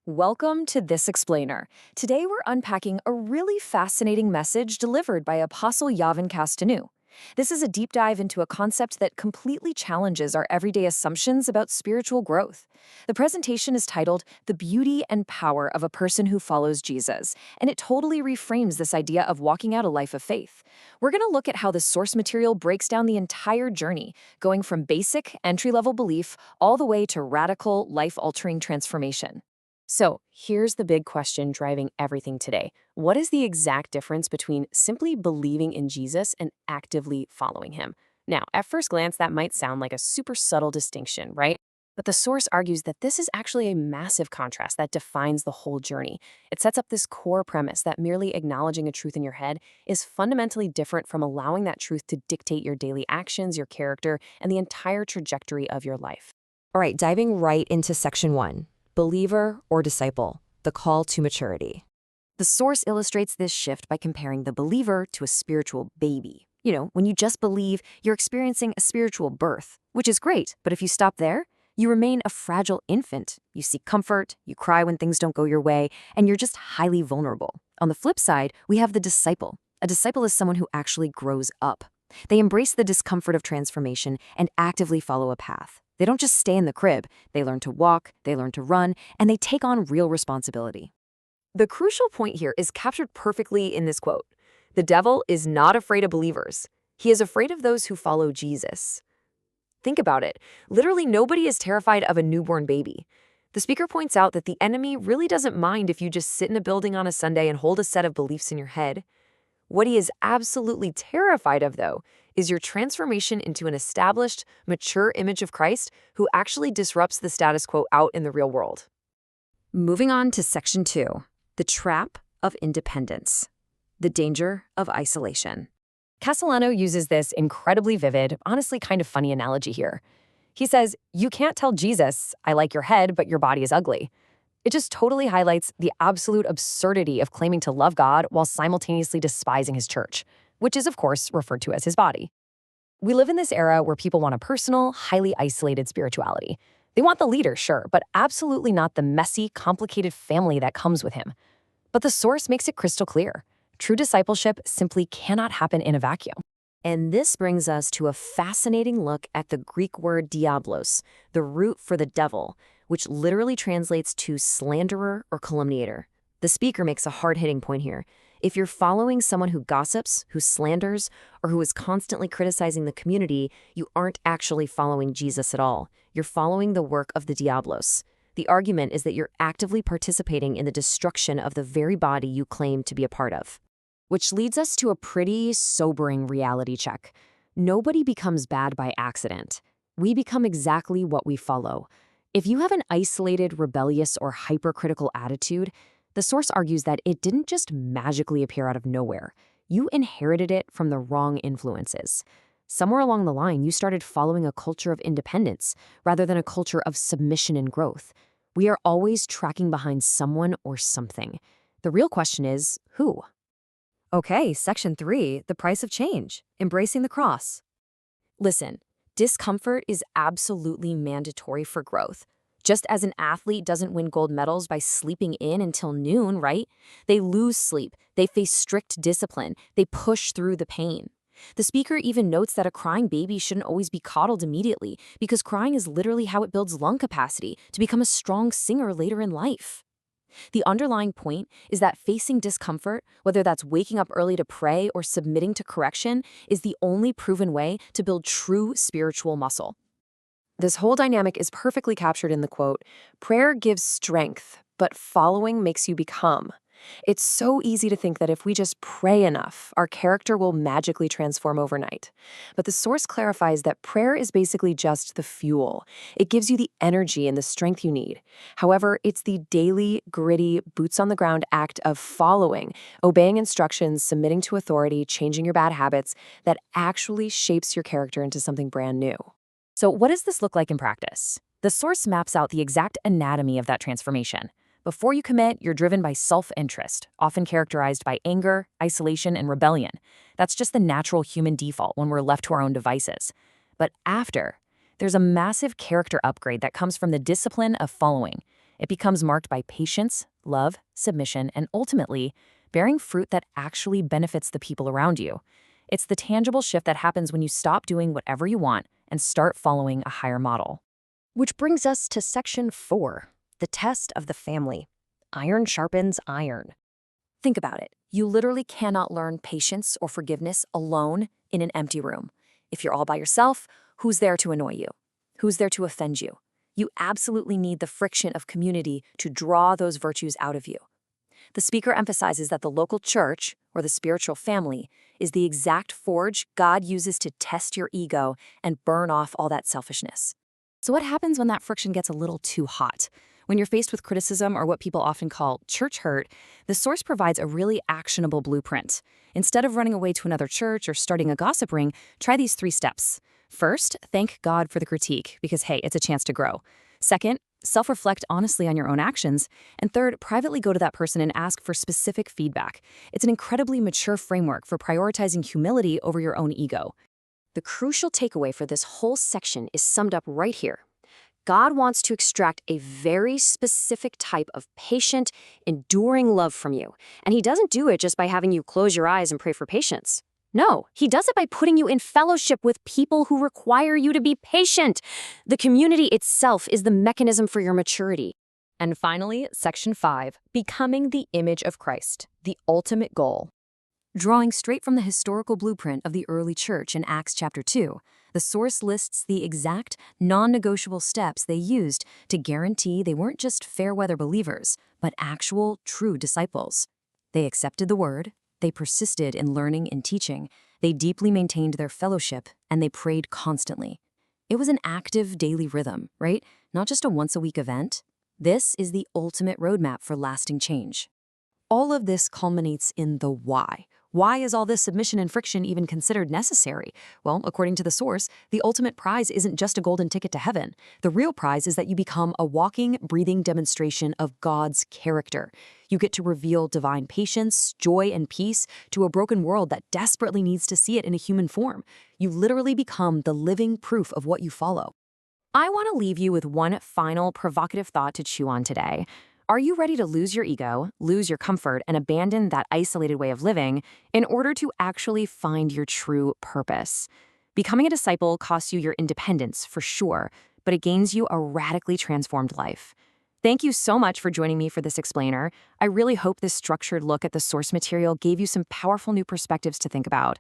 Welcome to This Explainer. Today we're unpacking a really fascinating message delivered by Apostle Yavin Castanu. This is a deep dive into a concept that completely challenges our everyday assumptions about spiritual growth. The presentation is titled The Beauty and Power of a Person Who Follows Jesus, and it totally reframes this idea of walking out a life of faith. We're going to look at how the source material breaks down the entire journey, going from basic, entry-level belief all the way to radical, life-altering transformation. So, here's the big question driving everything today. What is the exact difference between simply believing in Jesus and actively following him? Now, at first glance, that might sound like a super subtle distinction, right? But the source argues that this is actually a massive contrast that defines the whole journey. It sets up this core premise that merely acknowledging a truth in your head is fundamentally different from allowing that truth to dictate your daily actions, your character, and the entire trajectory of your life. All right, diving right into section 1. Believer or disciple, the call to maturity. The source illustrates this shift by comparing the believer to a spiritual baby. When you just believe, you're experiencing a spiritual birth, which is great, but if you stop there, you remain a fragile infant. You seek comfort, you cry when things don't go your way, and you're just highly vulnerable. On the flip side, we have the disciple. A disciple is someone who actually grows up. They embrace the discomfort of transformation and actively follow a path. They don't just stay in the crib. They learn to walk, they learn to run, and they take on real responsibility. The crucial point here is captured perfectly in this quote. The devil is not afraid of believers. He is afraid of those who follow Jesus. Think about it. Literally nobody is terrified of a newborn baby. The speaker points out that the enemy really doesn't mind if you just sit in a building on a Sunday and hold a set of beliefs in your head. What he is absolutely terrified of, though, is your transformation into an established, mature image of Christ who actually disrupts the status quo out in the real world. Moving on to section 2, the trap of independence, the danger of isolation. Castellano uses this incredibly vivid, honestly kind of funny analogy here. He says, you can't tell Jesus, I like your head, but your body is ugly. It just totally highlights the absolute absurdity of claiming to love God while simultaneously despising his church, which is, of course, referred to as his body. We live in this era where people want a personal, highly isolated spirituality. They want the leader, sure, but absolutely not the messy, complicated family that comes with him. But the source makes it crystal clear. True discipleship simply cannot happen in a vacuum. And this brings us to a fascinating look at the Greek word diablos, the root for the devil, which literally translates to slanderer or calumniator. The speaker makes a hard-hitting point here. If you're following someone who gossips, who slanders, or who is constantly criticizing the community, you aren't actually following Jesus at all. You're following the work of the diablos. The argument is that you're actively participating in the destruction of the very body you claim to be a part of. Which leads us to a pretty sobering reality check. Nobody becomes bad by accident. We become exactly what we follow. If you have an isolated, rebellious, or hypercritical attitude, the source argues that it didn't just magically appear out of nowhere. You inherited it from the wrong influences. Somewhere along the line, you started following a culture of independence rather than a culture of submission and growth. We are always tracking behind someone or something. The real question is, who? Okay, section 3, the price of change, embracing the cross. Listen, discomfort is absolutely mandatory for growth. Just as an athlete doesn't win gold medals by sleeping in until noon, right? They lose sleep, they face strict discipline, they push through the pain. The speaker even notes that a crying baby shouldn't always be coddled immediately because crying is literally how it builds lung capacity to become a strong singer later in life. The underlying point is that facing discomfort, whether that's waking up early to pray or submitting to correction, is the only proven way to build true spiritual muscle. This whole dynamic is perfectly captured in the quote, "Prayer gives strength, but following makes you become." It's so easy to think that if we just pray enough, our character will magically transform overnight. But the source clarifies that prayer is basically just the fuel. It gives you the energy and the strength you need. However, it's the daily, gritty, boots-on-the-ground act of following, obeying instructions, submitting to authority, changing your bad habits, that actually shapes your character into something brand new. So what does this look like in practice? The source maps out the exact anatomy of that transformation. Before you commit, you're driven by self-interest, often characterized by anger, isolation, and rebellion. That's just the natural human default when we're left to our own devices. But after, there's a massive character upgrade that comes from the discipline of following. It becomes marked by patience, love, submission, and ultimately, bearing fruit that actually benefits the people around you. It's the tangible shift that happens when you stop doing whatever you want and start following a higher model. Which brings us to section 4, the test of the family. Iron sharpens iron. Think about it. You literally cannot learn patience or forgiveness alone in an empty room. If you're all by yourself, who's there to annoy you? Who's there to offend you? You absolutely need the friction of community to draw those virtues out of you. The speaker emphasizes that the local church, or the spiritual family, is the exact forge God uses to test your ego and burn off all that selfishness. So what happens when that friction gets a little too hot? When you're faced with criticism or what people often call church hurt, the source provides a really actionable blueprint. Instead of running away to another church or starting a gossip ring, try these 3 steps. First, thank God for the critique, because hey, it's a chance to grow. Second, self-reflect honestly on your own actions. And third, privately go to that person and ask for specific feedback. It's an incredibly mature framework for prioritizing humility over your own ego. The crucial takeaway for this whole section is summed up right here. God wants to extract a very specific type of patient, enduring love from you. And he doesn't do it just by having you close your eyes and pray for patience. No, he does it by putting you in fellowship with people who require you to be patient. The community itself is the mechanism for your maturity. And finally, section 5, becoming the image of Christ, the ultimate goal. Drawing straight from the historical blueprint of the early church in Acts chapter 2, the source lists the exact, non-negotiable steps they used to guarantee they weren't just fair-weather believers, but actual, true disciples. They accepted the word, they persisted in learning and teaching, they deeply maintained their fellowship, and they prayed constantly. It was an active daily rhythm, right? Not just a once-a-week event. This is the ultimate roadmap for lasting change. All of this culminates in the why. Why is all this submission and friction even considered necessary? Well, according to the source, the ultimate prize isn't just a golden ticket to heaven. The real prize is that you become a walking, breathing demonstration of God's character. You get to reveal divine patience, joy, and peace to a broken world that desperately needs to see it in a human form. You literally become the living proof of what you follow. I want to leave you with one final provocative thought to chew on today. Are you ready to lose your ego, lose your comfort, and abandon that isolated way of living in order to actually find your true purpose? Becoming a disciple costs you your independence, for sure, but it gains you a radically transformed life. Thank you so much for joining me for this explainer. I really hope this structured look at the source material gave you some powerful new perspectives to think about.